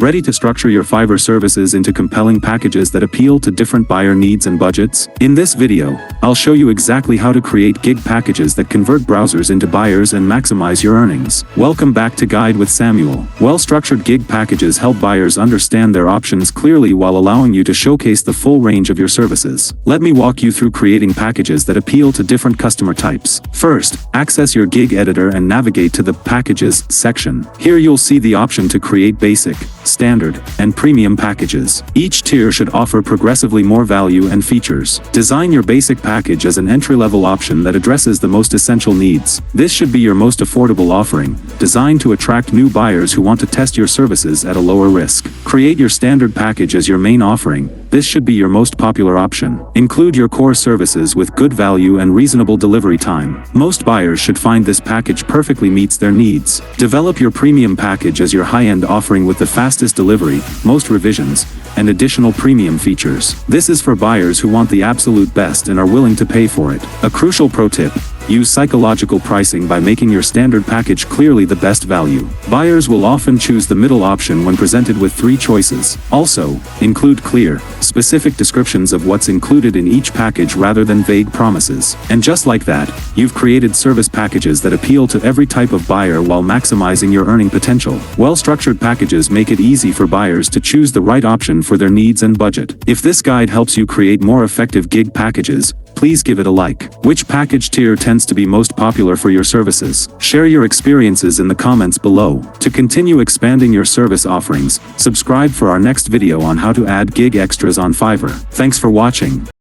Ready to structure your Fiverr services into compelling packages that appeal to different buyer needs and budgets? In this video, I'll show you exactly how to create gig packages that convert browsers into buyers and maximize your earnings. Welcome back to Guide with Samuel. Well-structured gig packages help buyers understand their options clearly while allowing you to showcase the full range of your services. Let me walk you through creating packages that appeal to different customer types. First, access your gig editor and navigate to the Packages section. Here you'll see the option to create basic, standard, and premium packages. Each tier should offer progressively more value and features. Design your basic package as an entry-level option that addresses the most essential needs. This should be your most affordable offering, designed to attract new buyers who want to test your services at a lower risk. Create your standard package as your main offering. This should be your most popular option. Include your core services with good value and reasonable delivery time. Most buyers should find this package perfectly meets their needs. Develop your premium package as your high-end offering with the fastest delivery, most revisions, and additional premium features. This is for buyers who want the absolute best and are willing to pay for it. A crucial pro tip: use psychological pricing by making your standard package clearly the best value. Buyers will often choose the middle option when presented with 3 choices. Also, include clear, specific descriptions of what's included in each package rather than vague promises. And just like that, you've created service packages that appeal to every type of buyer while maximizing your earning potential. Well-structured packages make it easy for buyers to choose the right option for their needs and budget. If this guide helps you create more effective gig packages, please give it a like. Which package tier tends to be most popular for your services? Share your experiences in the comments below. To continue expanding your service offerings, subscribe for our next video on how to add gig extras on Fiverr. Thanks for watching.